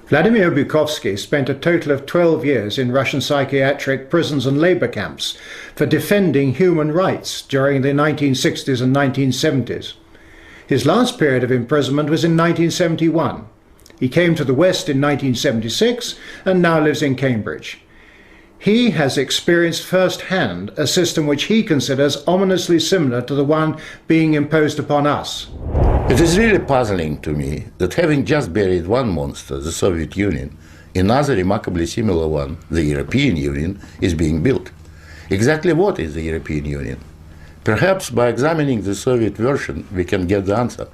Vladimir Bukovsky spent a total of 12 years in Russian psychiatric prisons and labor camps for defending human rights during the 1960s and 1970s. His last period of imprisonment was in 1971. He came to the West in 1976 and now lives in Cambridge. He has experienced firsthand a system which he considers ominously similar to the one being imposed upon us. It is really puzzling to me that having just buried one monster, the Soviet Union, another remarkably similar one, the European Union, is being built. Exactly what is the European Union? Perhaps by examining the Soviet version we can get the answer.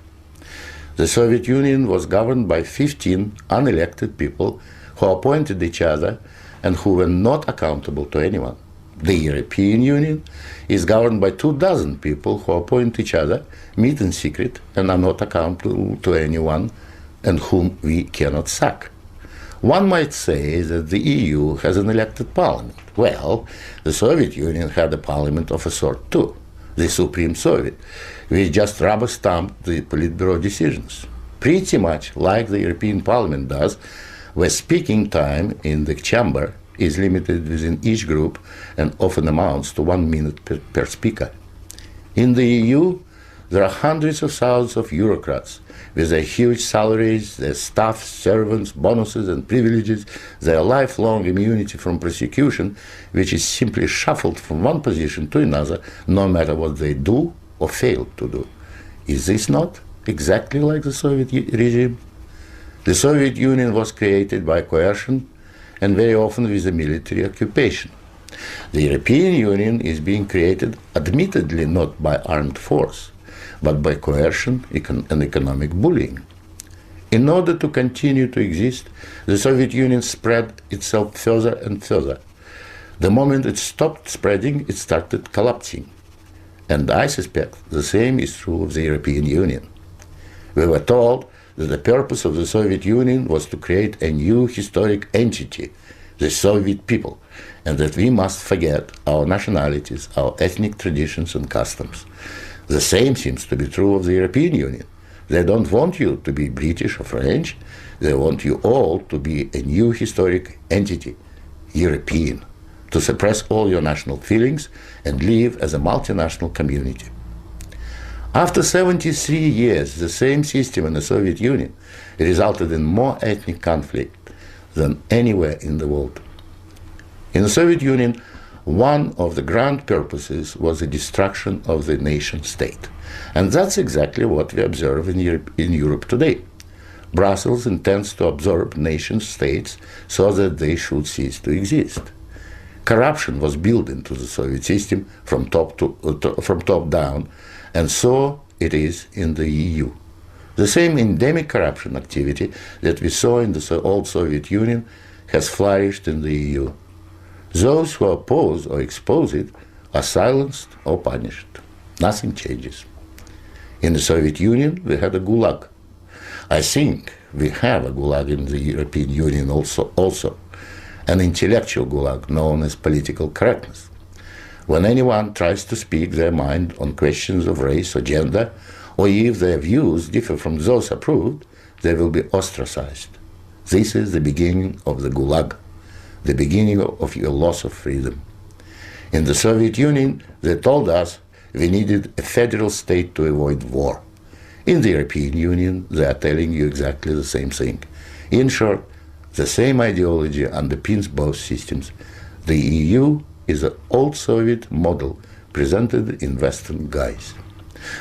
The Soviet Union was governed by 15 unelected people who appointed each other and who were not accountable to anyone. The European Union is governed by 24 people who appoint each other, meet in secret, and are not accountable to anyone, and whom we cannot sack. One might say that the EU has an elected parliament. Well, the Soviet Union had a parliament of a sort too, the Supreme Soviet, which just rubber-stamped the Politburo decisions, pretty much like the European Parliament does, where speaking time in the chamber is limited within each group and often amounts to 1 minute per speaker. In the EU, there are hundreds of thousands of bureaucrats with their huge salaries, their staff, servants, bonuses and privileges, their lifelong immunity from prosecution, which is simply shuffled from one position to another, no matter what they do or fail to do. Is this not exactly like the Soviet regime? The Soviet Union was created by coercion and very often with a military occupation. The European Union is being created admittedly not by armed force, but by coercion and economic bullying. In order to continue to exist, the Soviet Union spread itself further and further. The moment it stopped spreading, it started collapsing. And I suspect the same is true of the European Union. We were told that the purpose of the Soviet Union was to create a new historic entity, the Soviet people, and that we must forget our nationalities, our ethnic traditions and customs. The same seems to be true of the European Union. They don't want you to be British or French, they want you all to be a new historic entity, European, to suppress all your national feelings and live as a multinational community. After 73 years, the same system in the Soviet Union resulted in more ethnic conflict than anywhere in the world. In the Soviet Union, one of the grand purposes was the destruction of the nation-state. And that's exactly what we observe in Europe today. Brussels intends to absorb nation-states so that they should cease to exist. Corruption was built into the Soviet system from top down, and so it is in the EU. The same endemic corruption activity that we saw in the old Soviet Union has flourished in the EU. Those who oppose or expose it are silenced or punished. Nothing changes. In the Soviet Union, we had a gulag. I think we have a gulag in the European Union also, an intellectual gulag known as political correctness. When anyone tries to speak their mind on questions of race or gender, or if their views differ from those approved, they will be ostracized. This is the beginning of the gulag, the beginning of your loss of freedom. In the Soviet Union, they told us we needed a federal state to avoid war. In the European Union, they are telling you exactly the same thing. In short, the same ideology underpins both systems. The EU is an old Soviet model presented in Western guise.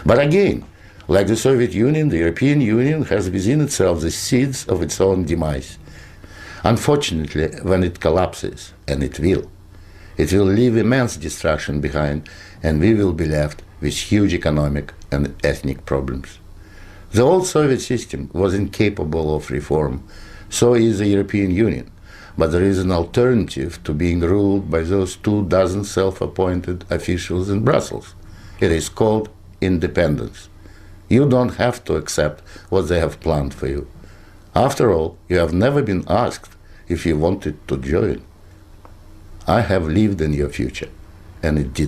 But again, like the Soviet Union, the European Union has within itself the seeds of its own demise. Unfortunately, when it collapses, and it will leave immense destruction behind, and we will be left with huge economic and ethnic problems. The old Soviet system was incapable of reform, so is the European Union. But there is an alternative to being ruled by those 24 self-appointed officials in Brussels. It is called independence. You don't have to accept what they have planned for you. After all, you have never been asked if you wanted to join. I have lived in your future, and it did